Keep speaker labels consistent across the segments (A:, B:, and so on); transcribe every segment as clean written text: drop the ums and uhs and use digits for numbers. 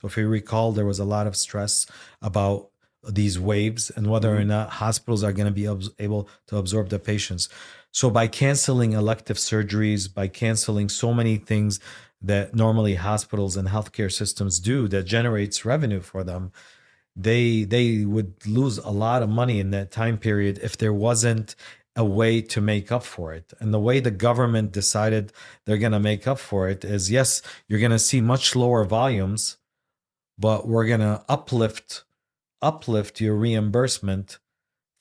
A: So if you recall, there was a lot of stress about these waves and whether or not hospitals are going to be able to absorb the patients. So by canceling elective surgeries, by canceling so many things that normally hospitals and healthcare systems do that generates revenue for them, they would lose a lot of money in that time period if there wasn't a way to make up for it. And the way the government decided they're going to make up for it is, yes, you're going to see much lower volumes, but we're going to uplift your reimbursement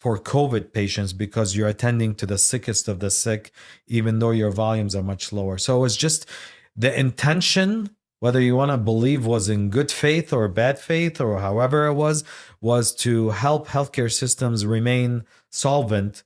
A: for COVID patients because you're attending to the sickest of the sick, even though your volumes are much lower. So it's just the intention, whether you want to believe was in good faith or bad faith or however it was to help healthcare systems remain solvent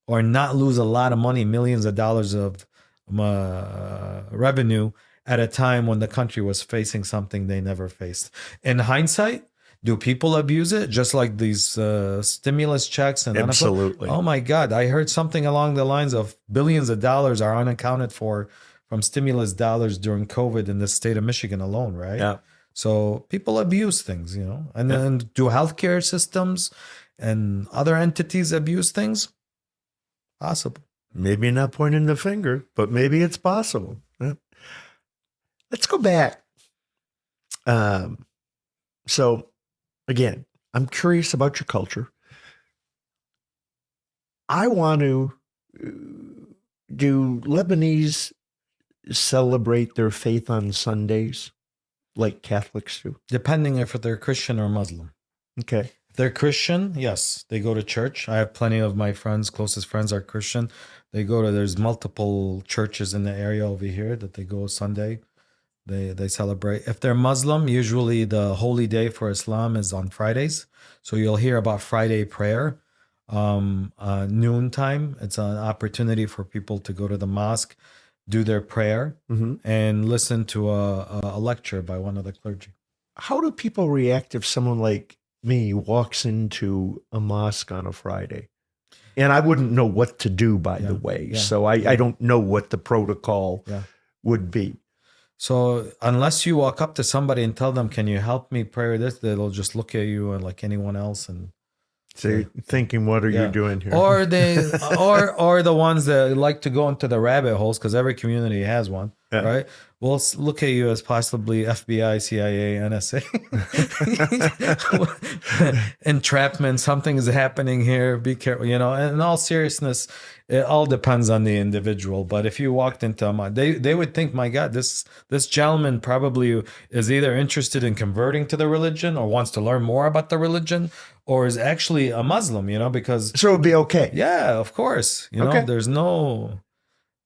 A: or not lose a lot of money, millions of dollars of revenue at a time when the country was facing something they never faced. In hindsight, do people abuse it? Just like these stimulus checks and
B: Absolutely.
A: Oh my God, I heard something along the lines of billions of dollars are unaccounted for from stimulus dollars during COVID in the state of Michigan alone, right?
B: Yeah.
A: So people abuse things, you know. And then do healthcare systems and other entities abuse things? Possible.
B: Maybe not pointing the finger, but maybe it's possible. Yeah. Let's go back. So again, I'm curious about your culture. I want to do Lebanese celebrate their faith on Sundays like Catholics do?
A: Depending if they're Christian or Muslim.
B: Okay.
A: If they're Christian, yes, they go to church. I have plenty of my friends, closest friends are Christian. They go to, there's multiple churches in the area over here that they go Sunday. They celebrate. If they're Muslim, usually the holy day for Islam is on Fridays. So you'll hear about Friday prayer, noontime. It's an opportunity for people to go to the mosque, do their prayer, and listen to a lecture by one of the clergy.
B: How do people react if someone like me walks into a mosque on a Friday? And I wouldn't know what to do, by the way. So I don't know what the protocol would be.
A: So unless you walk up to somebody and tell them, can you help me pray this? They'll just look at you like anyone else and
B: say, thinking, what are you doing here?
A: Or they, or the ones that like to go into the rabbit holes, because every community has one, right? We'll look at you as possibly FBI, CIA, NSA. Entrapment, something is happening here. Be careful, you know. And in all seriousness, it all depends on the individual. But if you walked into a mosque, they would think, my God, this gentleman probably is either interested in converting to the religion or wants to learn more about the religion, or is actually a Muslim, you know, because...
B: So it'd be okay.
A: Yeah, of course. You know, there's no...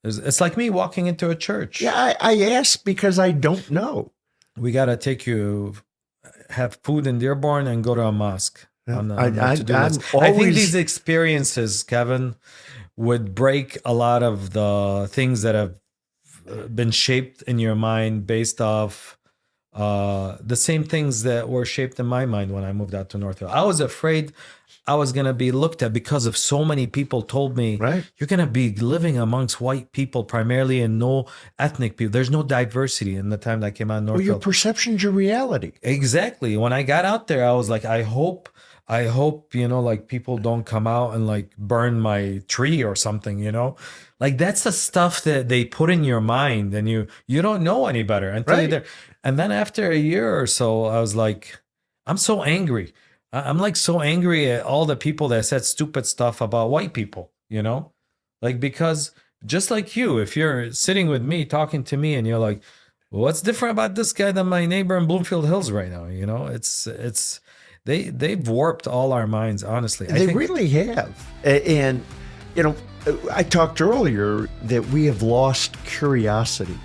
A: It's like me walking into a church.
B: Yeah, I ask because I don't know.
A: We got to take you, have food in Dearborn and go to a mosque. I think these experiences, Kevin, would break a lot of the things that have been shaped in your mind based off the same things that were shaped in my mind when I moved out to Northville. I was afraid I was going to be looked at because of so many people told me, you're going to be living amongst white people primarily and no ethnic people. There's no diversity in the time that I came out of Northville.
B: Well, your perception's your reality.
A: Exactly. When I got out there, I was like, I hope, you know, like people don't come out and like burn my tree or something, you know, like that's the stuff that they put in your mind and you don't know any better until you're there. And then after a year or so, I was like, I'm so angry. I'm like so angry at all the people that said stupid stuff about white people, you know, like, because just like you, if you're sitting with me talking to me and you're like, well, what's different about this guy than my neighbor in Bloomfield Hills right now? You know, they've warped all our minds, honestly.
B: They really have. And, you know, I talked earlier that we have lost curiosity.